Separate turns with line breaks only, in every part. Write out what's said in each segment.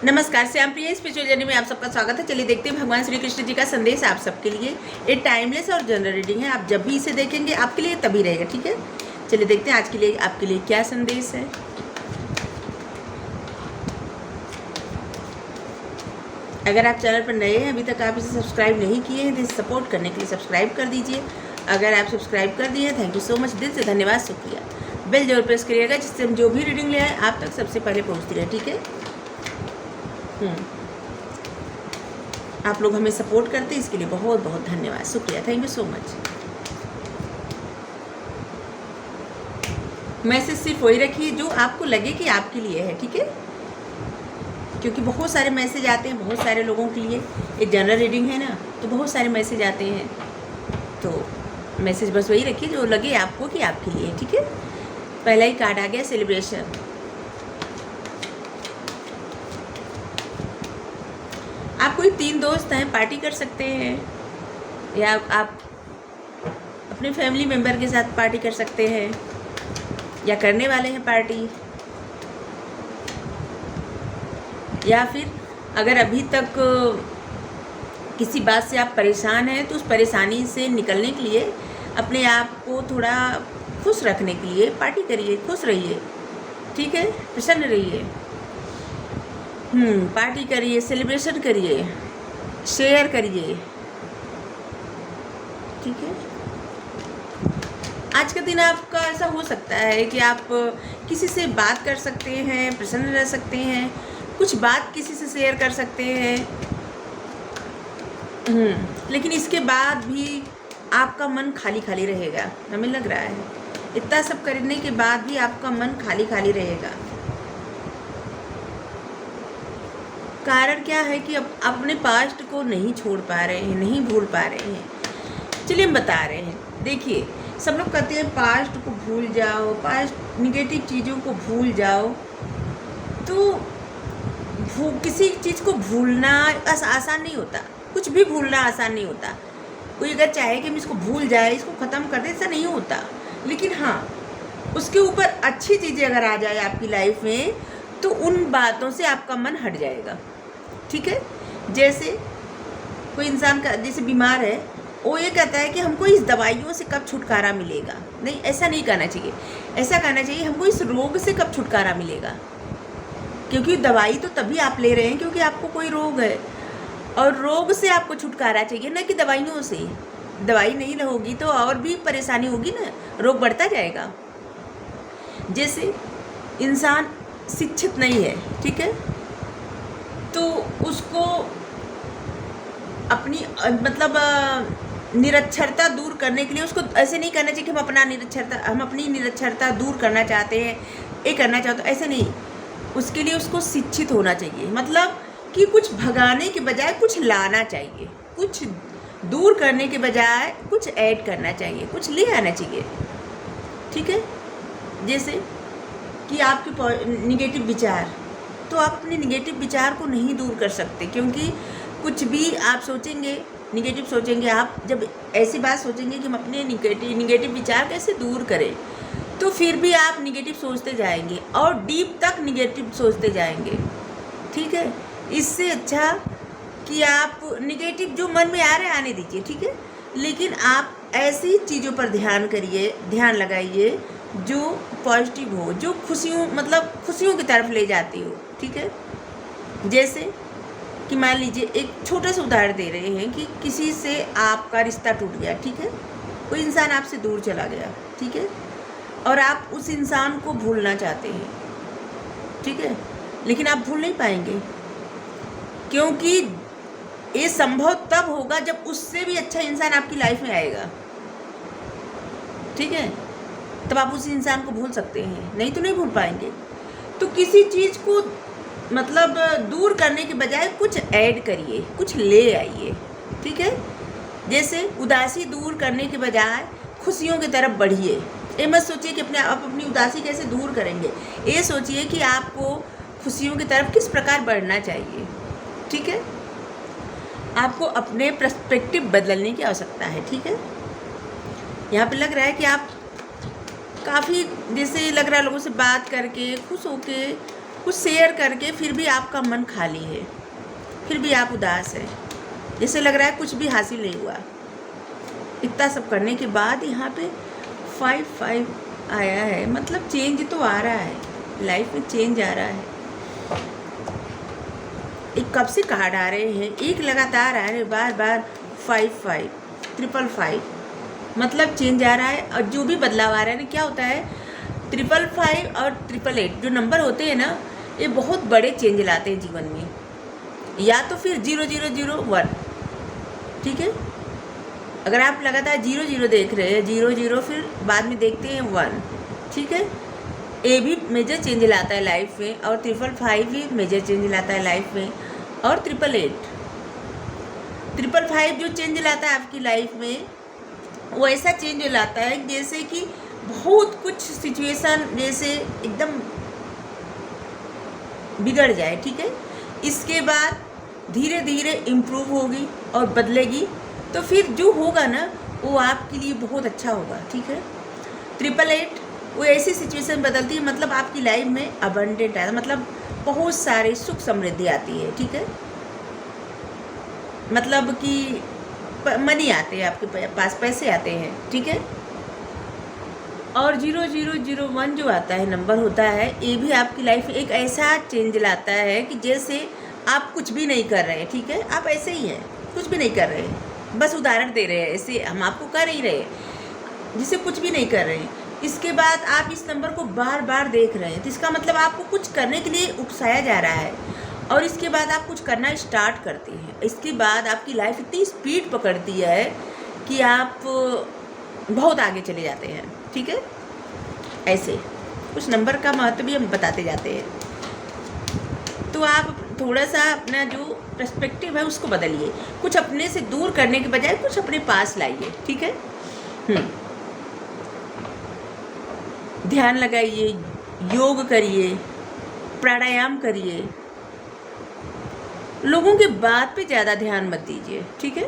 नमस्कार, श्याम प्रिय spiritual journey में आप सबका स्वागत है। चलिए देखते हैं भगवान श्री कृष्ण जी का संदेश आप सबके लिए। ये टाइमलेस और जनरल रीडिंग है। आप जब भी इसे देखेंगे आपके लिए तभी रहेगा, ठीक है। चलिए देखते हैं आज के लिए आपके लिए क्या संदेश है। अगर आप चैनल पर नए हैं, अभी तक आप इसे सब्सक्राइब नहीं किए हैं तो इसे सपोर्ट करने के लिए सब्सक्राइब कर दीजिए। अगर आप सब्सक्राइब कर दिए हैं, थैंक यू सो मच, दिल से धन्यवाद, शुक्रिया। बेल जरूर प्रेस करिएगा जिससे हम जो भी रीडिंग ले आए आप तक सबसे पहले पहुँचती रहे, ठीक है। आप लोग हमें सपोर्ट करते हैं, इसके लिए बहुत बहुत धन्यवाद, शुक्रिया, thank you so much. Message सिर्फ वही रखिए जो आपको लगे कि आपके लिए है, ठीक है, क्योंकि बहुत सारे मैसेज आते हैं बहुत सारे लोगों के लिए। ये जनरल रीडिंग है ना, तो बहुत सारे मैसेज आते हैं, तो मैसेज बस वही रखिए जो लगे आपको कि आपके लिए, ठीक है। पहला ही कार्ड आ गया, सेलिब्रेशन। आप कोई 3 दोस्त हैं, पार्टी कर सकते हैं, या आप अपने फैमिली मेम्बर के साथ पार्टी कर सकते हैं, या करने वाले हैं पार्टी, या फिर अगर अभी तक किसी बात से आप परेशान हैं तो उस परेशानी से निकलने के लिए, अपने आप को थोड़ा खुश रखने के लिए पार्टी करिए, खुश रहिए, ठीक है, प्रसन्न रहिए। पार्टी करिए, सेलिब्रेशन करिए, शेयर करिए, ठीक है। आज का दिन आपका ऐसा हो सकता है कि आप किसी से बात कर सकते हैं, प्रसन्न रह सकते हैं, कुछ बात किसी से शेयर कर सकते हैं, लेकिन इसके बाद भी आपका मन खाली खाली रहेगा। हमें लग रहा है इतना सब करने के बाद भी आपका मन खाली खाली रहेगा। कारण क्या है कि अब आप अपने पास्ट को नहीं छोड़ पा रहे हैं, नहीं भूल पा रहे हैं। चलिए हम बता रहे हैं। देखिए, सब लोग कहते हैं पास्ट को भूल जाओ, पास्ट निगेटिव चीज़ों को भूल जाओ, तो किसी चीज़ को भूलना आसान नहीं होता, कुछ भी भूलना आसान नहीं होता। कोई अगर चाहे कि हम इसको भूल जाए, इसको ख़त्म कर दे, ऐसा नहीं होता। लेकिन हाँ, उसके ऊपर अच्छी चीज़ें अगर आ जाए आपकी लाइफ में तो उन बातों से आपका मन हट जाएगा, ठीक है। जैसे कोई इंसान का जैसे बीमार है, वो ये कहता है कि हमको इस दवाइयों से कब छुटकारा मिलेगा। नहीं, ऐसा नहीं कहना चाहिए। ऐसा कहना चाहिए हमको इस रोग से कब छुटकारा मिलेगा, क्योंकि दवाई तो तभी आप ले रहे हैं क्योंकि आपको कोई रोग है, और रोग से आपको छुटकारा चाहिए, ना कि दवाइयों से। दवाई नहीं होगी तो और भी परेशानी होगी ना, रोग बढ़ता जाएगा। जैसे इंसान शिक्षित नहीं है, ठीक है, तो उसको अपनी मतलब निरक्षरता दूर करने के लिए उसको ऐसे नहीं करना चाहिए कि हम अपनी निरक्षरता दूर करना चाहते हैं, ये करना चाहते हैं, ऐसे नहीं। उसके लिए उसको शिक्षित होना चाहिए, मतलब कि कुछ भगाने के बजाय कुछ लाना चाहिए, कुछ दूर करने के बजाय कुछ ऐड करना चाहिए, कुछ ले आना चाहिए, ठीक है। जैसे कि आपके निगेटिव विचार, तो आप अपने निगेटिव विचार को नहीं दूर कर सकते, क्योंकि कुछ भी आप सोचेंगे, निगेटिव सोचेंगे, आप जब ऐसी बात सोचेंगे कि हम अपने निगेटिव विचार कैसे दूर करें, तो फिर भी आप निगेटिव सोचते जाएंगे और डीप तक निगेटिव सोचते जाएंगे, ठीक है। इससे अच्छा कि आप निगेटिव जो मन में आ रहे आने दीजिए, ठीक है, लेकिन आप ऐसी चीज़ों पर ध्यान करिए, ध्यान लगाइए जो पॉजिटिव हो, जो खुशियों की तरफ ले जाती हो, ठीक है। जैसे कि मान लीजिए एक छोटा सा उदाहरण दे रहे हैं कि किसी से आपका रिश्ता टूट गया, ठीक है, कोई इंसान आपसे दूर चला गया, ठीक है, और आप उस इंसान को भूलना चाहते हैं, ठीक है, लेकिन आप भूल नहीं पाएंगे, क्योंकि ये संभव तब होगा जब उससे भी अच्छा इंसान आपकी लाइफ में आएगा, ठीक है, तब आप उस इंसान को भूल सकते हैं, नहीं तो नहीं भूल पाएंगे। तो किसी चीज़ को मतलब दूर करने के बजाय कुछ ऐड करिए, कुछ ले आइए, ठीक है। जैसे उदासी दूर करने के बजाय खुशियों की तरफ बढ़िए। ये मत सोचिए कि आप अपनी उदासी कैसे दूर करेंगे, ये सोचिए कि आपको खुशियों की तरफ किस प्रकार बढ़ना चाहिए, ठीक है। आपको अपने पर्सपेक्टिव बदलने की आवश्यकता है, ठीक है। यहाँ पे लग रहा है कि आप काफ़ी, जैसे लग रहा है लोगों से बात करके खुश होके कुछ शेयर करके फिर भी आपका मन खाली है, फिर भी आप उदास है, जैसे लग रहा है कुछ भी हासिल नहीं हुआ। इतना सब करने के बाद यहाँ पे 5 आया है, मतलब चेंज तो आ रहा है, लाइफ में चेंज आ रहा है। एक कब से कार्ड आ रहे हैं, एक लगातार आ रहे हैं, बार बार 5 5 मतलब चेंज आ रहा है। और जो भी बदलाव आ रहा है ना, क्या होता है 555 और 888 जो नंबर होते हैं ना, ये बहुत बड़े चेंज लाते हैं जीवन में। या तो फिर 0001, ठीक है, अगर आप लगातार 00 देख रहे हैं, 00 फिर बाद में देखते हैं 1, ठीक है, ए भी मेजर चेंज लाता है लाइफ में, और 555 भी मेजर चेंज लाता है लाइफ में, और 888 जो चेंज लाता है आपकी लाइफ में, वो ऐसा चेंज लाता है जैसे कि बहुत कुछ सिचुएशन जैसे एकदम बिगड़ जाए, ठीक है, इसके बाद धीरे धीरे इम्प्रूव होगी और बदलेगी, तो फिर जो होगा ना वो आपके लिए बहुत अच्छा होगा, ठीक है। 888 वो ऐसी सिचुएशन बदलती है, मतलब आपकी लाइफ में अबंडेंट है, मतलब बहुत सारे सुख समृद्धि आती है, ठीक है, मतलब कि मनी आते हैं आपके पास, पैसे आते हैं, ठीक है। और 0001 जो आता है नंबर होता है, ये भी आपकी लाइफ में एक ऐसा चेंज लाता है कि जैसे आप कुछ भी नहीं कर रहे हैं, ठीक है, आप ऐसे ही हैं, कुछ भी नहीं कर रहे हैं, बस उदाहरण दे रहे हैं, ऐसे हम आपको कर ही रहे हैं, जिसे कुछ भी नहीं कर रहे हैं। इसके बाद आप इस नंबर को बार बार देख रहे हैं, तो इसका मतलब आपको कुछ करने के लिए उकसाया जा रहा है, और इसके बाद आप कुछ करना स्टार्ट करते हैं। इसके बाद आपकी लाइफ इतनी स्पीड पकड़ती है कि आप बहुत आगे चले जाते हैं, ठीक है। ऐसे कुछ नंबर का महत्व भी हम बताते जाते हैं, तो आप थोड़ा सा अपना जो पर्सपेक्टिव है उसको बदलिए, कुछ अपने से दूर करने के बजाय कुछ अपने पास लाइए, ठीक है। ध्यान लगाइए, योग करिए, प्राणायाम करिए, लोगों के बात पे ज़्यादा ध्यान मत दीजिए, ठीक है,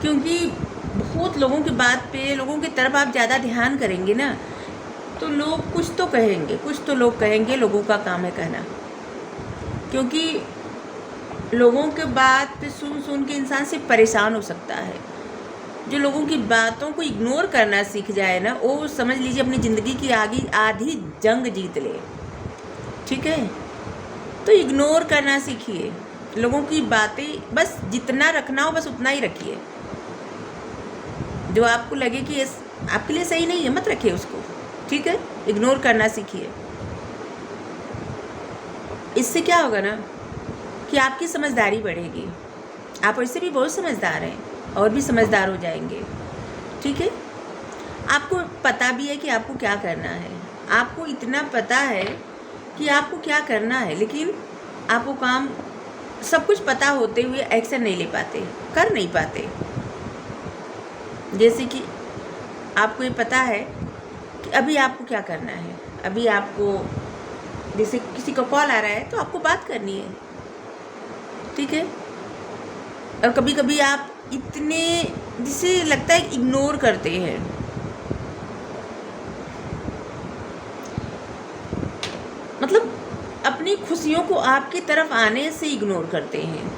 क्योंकि बहुत लोगों की बात पे, लोगों की तरफ आप ज़्यादा ध्यान करेंगे ना, तो लोग कुछ तो कहेंगे, कुछ तो लोग कहेंगे, लोगों का काम है कहना, क्योंकि लोगों के बात पे सुन के इंसान से परेशान हो सकता है। जो लोगों की बातों को इग्नोर करना सीख जाए ना, वो समझ लीजिए अपनी ज़िंदगी की आधी जंग जीत ले, ठीक है। तो इग्नोर करना सीखिए, लोगों की बातें बस जितना रखना हो बस उतना ही रखिए, जो आपको लगे कि आपके लिए सही नहीं है मत रखिए उसको, ठीक है, इग्नोर करना सीखिए। इससे क्या होगा ना कि आपकी समझदारी बढ़ेगी, आप वैसे भी बहुत समझदार हैं और भी समझदार हो जाएंगे, ठीक है। आपको पता भी है कि आपको क्या करना है, आपको इतना पता है कि आपको क्या करना है, लेकिन आपको काम सब कुछ पता होते हुए एक्शन नहीं ले पाते, कर नहीं पाते। जैसे कि आपको ये पता है कि अभी आपको क्या करना है, अभी आपको जैसे किसी का कॉल आ रहा है तो आपको बात करनी है, ठीक है, और कभी कभी आप इतने जिसे लगता है इग्नोर करते हैं, मतलब अपनी खुशियों को आपकी तरफ आने से इग्नोर करते हैं।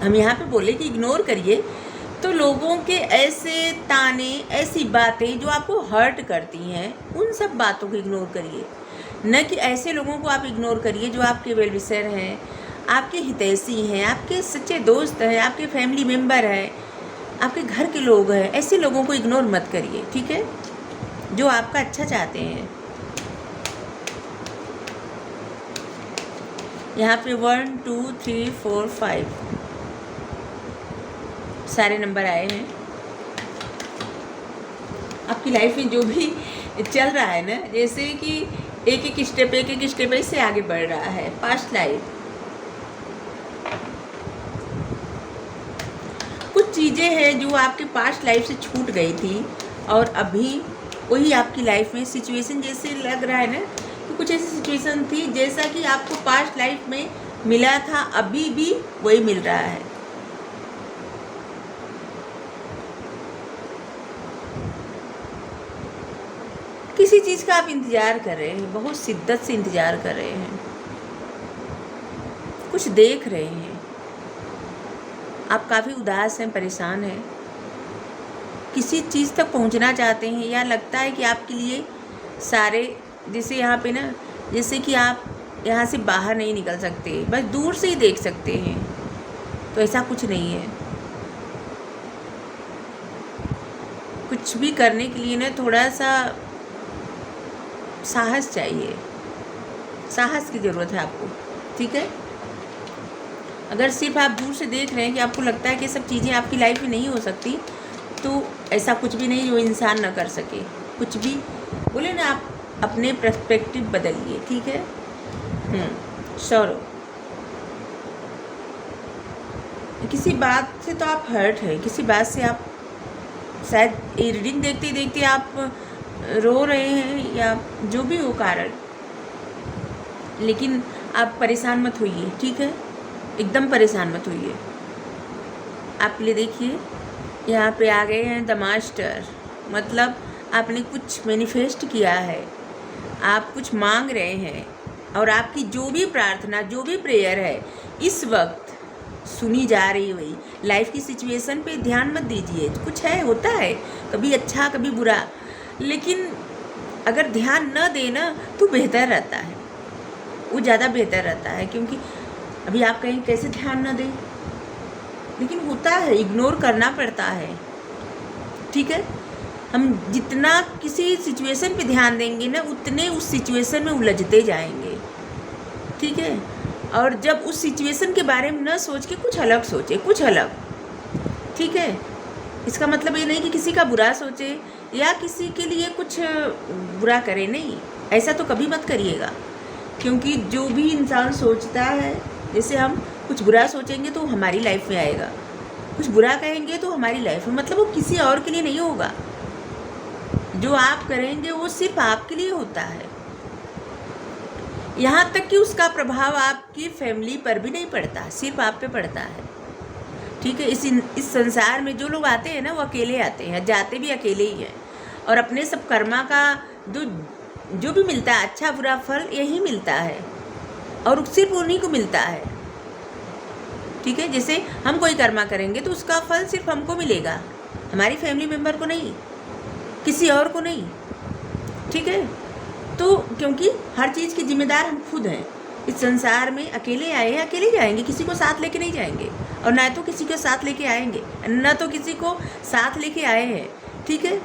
हम यहाँ पे बोले कि इग्नोर करिए, तो लोगों के ऐसे ताने, ऐसी बातें जो आपको हर्ट करती हैं, उन सब बातों को इग्नोर करिए, न कि ऐसे लोगों को आप इग्नोर करिए जो आपके वेल विशर हैं, आपके हितैषी हैं, आपके सच्चे दोस्त हैं, आपके फैमिली मेम्बर हैं, आपके घर के लोग हैं। ऐसे लोगों को इग्नोर मत करिए, ठीक है, जो आपका अच्छा चाहते हैं। यहाँ पे 1 2 3 4 5 सारे नंबर आए हैं। आपकी लाइफ में जो भी चल रहा है ना, जैसे कि एक एक स्टेप से आगे बढ़ रहा है। पास्ट लाइफ कुछ चीज़ें हैं जो आपके पास्ट लाइफ से छूट गई थी, और अभी वही आपकी लाइफ में सिचुएशन जैसे लग रहा है ना कि कुछ ऐसी सिचुएशन थी जैसा कि आपको पास्ट लाइफ में मिला था, अभी भी वही मिल रहा है। किसी चीज़ का आप इंतज़ार कर रहे हैं, बहुत शिद्दत से इंतज़ार कर रहे हैं, कुछ देख रहे हैं, आप काफ़ी उदास हैं, परेशान हैं, किसी चीज़ तक पहुंचना चाहते हैं, या लगता है कि आपके लिए सारे, जैसे यहाँ पे ना, जैसे कि आप यहाँ से बाहर नहीं निकल सकते, बस दूर से ही देख सकते हैं, तो ऐसा कुछ नहीं है। कुछ भी करने के लिए ना थोड़ा सा साहस चाहिए, साहस की ज़रूरत है आपको, ठीक है। अगर सिर्फ आप दूर से देख रहे हैं कि आपको लगता है कि सब चीज़ें आपकी लाइफ में नहीं हो सकती, तो ऐसा कुछ भी नहीं जो इंसान न कर सके, कुछ भी। बोले ना, आप अपने पर्सपेक्टिव बदलिए, ठीक है। श्योर, किसी बात से तो आप हर्ट हैं, किसी बात से आप शायद रीडिंग देखते देखते आप रो रहे हैं, या जो भी हो कारण, लेकिन आप परेशान मत होइए, ठीक है, एकदम परेशान मत होइए। आप ले देखिए, यहाँ पे आ गए हैं द मास्टर, मतलब आपने कुछ मैनिफेस्ट किया है, आप कुछ मांग रहे हैं, और आपकी जो भी प्रार्थना, जो भी प्रेयर है इस वक्त सुनी जा रही है। वही लाइफ की सिचुएशन पे ध्यान मत दीजिए, कुछ है, होता है, कभी अच्छा कभी बुरा, लेकिन अगर ध्यान न देना तो बेहतर रहता है, वो ज़्यादा बेहतर रहता है। क्योंकि अभी आप कहीं कैसे ध्यान न दें, लेकिन होता है, इग्नोर करना पड़ता है, ठीक है। हम जितना किसी सिचुएशन पे ध्यान देंगे ना, उतने उस सिचुएशन में उलझते जाएंगे, ठीक है। और जब उस सिचुएशन के बारे में न सोच के कुछ अलग सोचे, कुछ अलग, ठीक है। इसका मतलब ये नहीं कि किसी का बुरा सोचे या किसी के लिए कुछ बुरा करे, नहीं, ऐसा तो कभी मत करिएगा। क्योंकि जो भी इंसान सोचता है, जैसे हम कुछ बुरा सोचेंगे तो हमारी लाइफ में आएगा, कुछ बुरा कहेंगे तो हमारी लाइफ में, मतलब वो किसी और के लिए नहीं होगा। जो आप करेंगे वो सिर्फ आपके लिए होता है, यहाँ तक कि उसका प्रभाव आपकी फैमिली पर भी नहीं पड़ता, सिर्फ आप पे पड़ता है, ठीक है। इस संसार में जो लोग आते हैं ना, वो अकेले आते हैं, जाते भी अकेले ही हैं, और अपने सब कर्मा का जो भी मिलता है, अच्छा बुरा फल यही मिलता है, और सिर्फ उन्हीं को मिलता है, ठीक है। जैसे हम कोई कर्मा करेंगे तो उसका फल सिर्फ हमको मिलेगा, हमारी फैमिली मेम्बर को नहीं, किसी और को नहीं, ठीक है। तो क्योंकि हर चीज़ की जिम्मेदार हम खुद हैं, इस संसार में अकेले आए हैं, अकेले जाएंगे, किसी को साथ लेके नहीं जाएंगे, और ना तो किसी को साथ लेके आएंगे, ना तो किसी को साथ लेके आए हैं, ठीक है।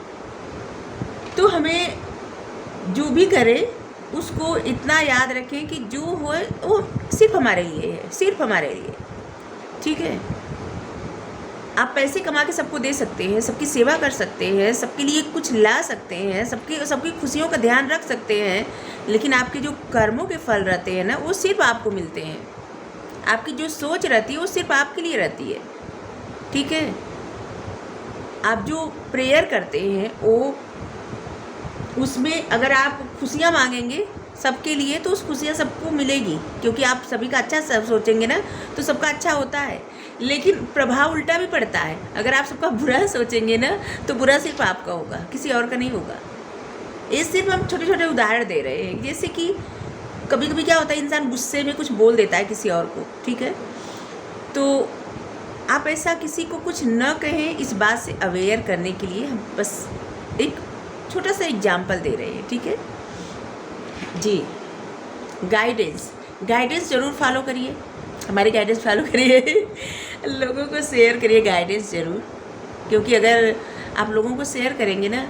तो हमें जो भी करें उसको इतना याद रखें कि जो हो वो सिर्फ हमारे लिए है, सिर्फ हमारे लिए, ठीक है। आप पैसे कमा के सबको दे सकते हैं, सबकी सेवा कर सकते हैं, सबके लिए कुछ ला सकते हैं, सबकी खुशियों का ध्यान रख सकते हैं, लेकिन आपके जो कर्मों के फल रहते हैं ना, वो सिर्फ आपको मिलते हैं। आपकी जो सोच रहती है वो सिर्फ आपके लिए रहती है, ठीक है। आप जो प्रेयर करते हैं वो, उसमें अगर आप खुशियाँ मांगेंगे सबके लिए, तो उस खुशियाँ सबको मिलेगी, क्योंकि आप सभी का अच्छा सब सोचेंगे ना, तो सबका अच्छा होता है। लेकिन प्रभाव उल्टा भी पड़ता है, अगर आप सबका बुरा सोचेंगे ना, तो बुरा सिर्फ आपका होगा, किसी और का नहीं होगा। ये सिर्फ हम छोटे छोटे उदाहरण दे रहे हैं। जैसे कि कभी कभी क्या होता है, इंसान गुस्से में कुछ बोल देता है किसी और को, ठीक है। तो आप ऐसा किसी को कुछ न कहें, इस बात से अवेयर करने के लिए हम बस एक छोटा सा एग्जाम्पल दे रहे हैं, ठीक है जी। गाइडेंस ज़रूर फॉलो करिए, हमारी गाइडेंस फॉलो करिए, लोगों को शेयर करिए गाइडेंस ज़रूर, क्योंकि अगर आप लोगों को शेयर करेंगे ना,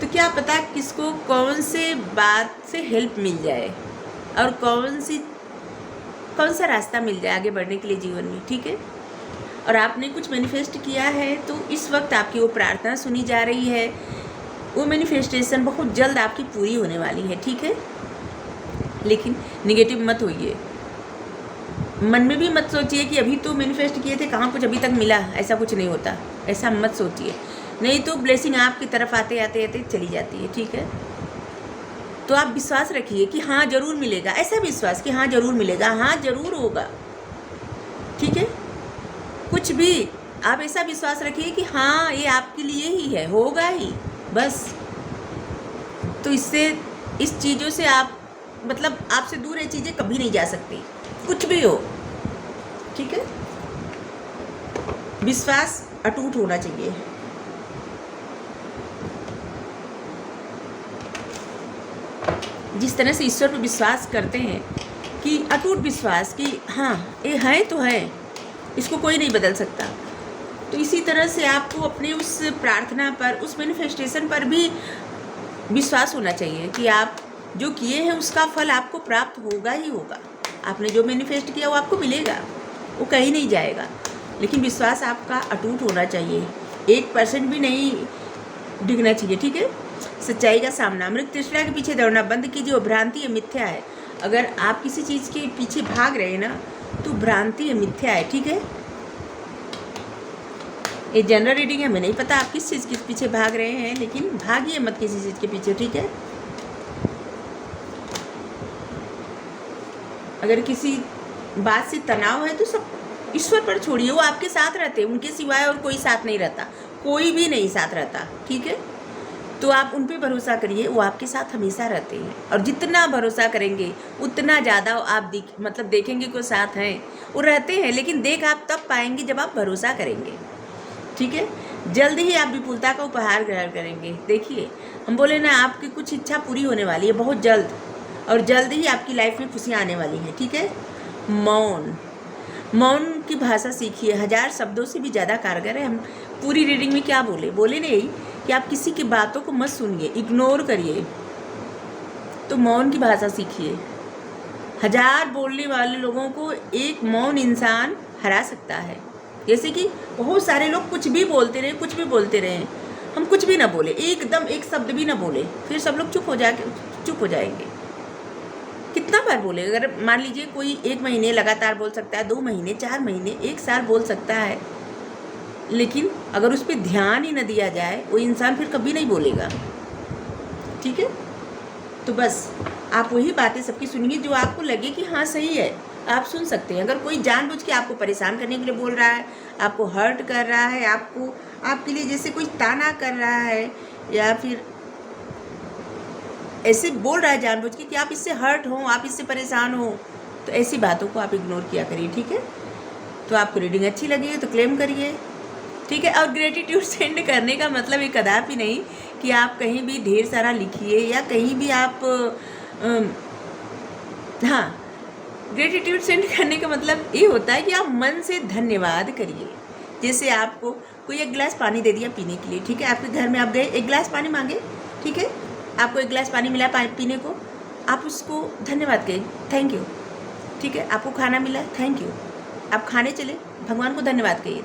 तो क्या पता किसको कौन से बात से हेल्प मिल जाए, और कौन सा रास्ता मिल जाए आगे बढ़ने के लिए जीवन में, ठीक है। और आपने कुछ मैनिफेस्ट किया है, तो इस वक्त आपकी वो प्रार्थना सुनी जा रही है, वो मैनिफेस्टेशन बहुत जल्द आपकी पूरी होने वाली है, ठीक है। लेकिन नेगेटिव मत होइए, मन में भी मत सोचिए कि अभी तो मैनिफेस्ट किए थे, कहाँ कुछ अभी तक मिला, ऐसा कुछ नहीं होता, ऐसा मत सोचिए, नहीं तो ब्लेसिंग आपकी तरफ आते आते आते चली जाती है, ठीक है। तो आप विश्वास रखिए कि हाँ ज़रूर मिलेगा, ऐसा विश्वास कि हाँ ज़रूर मिलेगा, हाँ ज़रूर होगा, ठीक है। कुछ भी आप ऐसा विश्वास रखिए कि हाँ ये आपके लिए ही है, होगा ही, बस। तो इससे इस चीज़ों से आप मतलब आपसे दूर ये चीज़ें कभी नहीं जा सकती, कुछ भी हो, ठीक है। विश्वास अटूट होना चाहिए। जिस तरह से ईश्वर पर विश्वास करते हैं कि अटूट विश्वास कि हाँ ये है तो है, इसको कोई नहीं बदल सकता, तो इसी तरह से आपको अपने उस प्रार्थना पर, उस मैनिफेस्टेशन पर भी विश्वास होना चाहिए कि आप जो किए हैं उसका फल आपको प्राप्त होगा ही होगा। आपने जो मैनिफेस्ट किया वो आपको मिलेगा, वो कहीं नहीं जाएगा। लेकिन विश्वास आपका अटूट होना चाहिए, 1% भी नहीं डिगना चाहिए, ठीक है। सच्चाई का सामना, मृत तृष्णा के पीछे दौड़ना बंद कीजिए, वो भ्रांति है, मिथ्या है। अगर आप किसी चीज़ के पीछे भाग रहे हैं ना तो भ्रांति है, मिथ्या है, ठीक है। ये जनरल रीडिंग है, हमें नहीं पता आप किस चीज़ के पीछे भाग रहे हैं, लेकिन भागिए मत किसी चीज़ के पीछे, ठीक है। अगर किसी बात से तनाव है तो सब ईश्वर पर छोड़िए, वो आपके साथ रहते हैं, उनके सिवाय और कोई साथ नहीं रहता, कोई भी नहीं साथ रहता, ठीक है। तो आप उन पे भरोसा करिए, वो आपके साथ हमेशा रहते हैं, और जितना भरोसा करेंगे उतना ज़्यादा आप मतलब देखेंगे कि वो साथ हैं, वो रहते हैं, लेकिन देख आप तब पाएंगे जब आप भरोसा करेंगे, ठीक है। जल्द ही आप विपुलता का उपहार ग्रहण करेंगे। देखिए हम बोले ना, आपकी कुछ इच्छा पूरी होने वाली है बहुत जल्द, और जल्द ही आपकी लाइफ में खुशियाँ आने वाली हैं, ठीक है। मौन की भाषा सीखिए, 1000 शब्दों से भी ज़्यादा कारगर है। हम पूरी रीडिंग में क्या बोले नहीं कि आप किसी की बातों को मत सुनिए, इग्नोर करिए, तो मौन की भाषा सीखिए। 1000 बोलने वाले लोगों को एक मौन इंसान हरा सकता है। जैसे कि बहुत सारे लोग कुछ भी बोलते रहे, हम कुछ भी ना बोले, एकदम एक शब्द भी ना बोले, फिर सब लोग चुप हो जाएंगे। कितना बार बोले? अगर मान लीजिए कोई 1 महीने लगातार बोल सकता है, 2 महीने, 4 महीने, 1 साल बोल सकता है, लेकिन अगर उस पर ध्यान ही न दिया जाए वो इंसान फिर कभी नहीं बोलेगा, ठीक है। तो बस आप वही बातें सबकी सुनिए जो आपको लगे कि हाँ सही है, आप सुन सकते हैं। अगर कोई जानबूझ के आपको परेशान करने के लिए बोल रहा है, आपको हर्ट कर रहा है, आपके लिए जैसे कोई ताना कर रहा है, या फिर ऐसे बोल रहा है जानबूझ के कि आप इससे हर्ट हो, आप इससे परेशान हो, तो ऐसी बातों को आप इग्नोर किया करिए, ठीक है। तो आपको रीडिंग अच्छी लगी है तो क्लेम करिए, ठीक है। और ग्रेटिट्यूड सेंड करने का मतलब ये कदापि नहीं कि आप कहीं भी ढेर सारा लिखिए, या कहीं भी आप हाँ, ग्रेटिट्यूड सेंड करने का मतलब ये होता है कि आप मन से धन्यवाद करिए। जैसे आपको कोई 1 गिलास पानी दे दिया पीने के लिए, ठीक है। आपके घर में आप गए, 1 गिलास पानी मांगे, ठीक है, आपको 1 गिलास पानी मिला पीने को, आप उसको धन्यवाद कहिए, थैंक यू, ठीक है। आपको खाना मिला, थैंक यू। आप खाने चले, भगवान को धन्यवाद कहिए,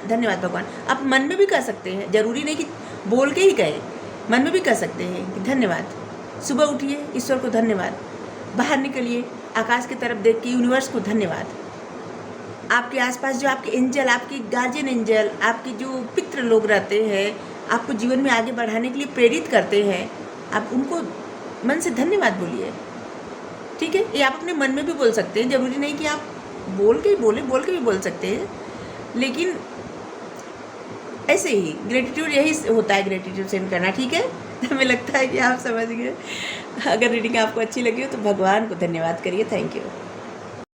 धन्यवाद भगवान। आप मन में भी कह सकते हैं, ज़रूरी नहीं कि बोल के ही कहें, मन में भी कह सकते हैं कि धन्यवाद। सुबह उठिए, ईश्वर को धन्यवाद। बाहर निकलिए, आकाश की तरफ देख के यूनिवर्स को धन्यवाद। आपके आसपास जो आपके एंजल, आपके गार्जियन एंजल, आपके जो पितृ लोग रहते हैं, आपको जीवन में आगे बढ़ाने के लिए प्रेरित करते हैं, आप उनको मन से धन्यवाद बोलिए, ठीक है। ये आप अपने मन में भी बोल सकते हैं, ज़रूरी नहीं कि आप बोल के भी बोल सकते हैं, लेकिन ऐसे ही ग्रेटिट्यूड, यही होता है ग्रेटिट्यूड सेंड करना, ठीक है। हमें लगता है कि आप समझ गए। अगर रीडिंग आपको अच्छी लगी हो तो भगवान को धन्यवाद करिए, थैंक यू।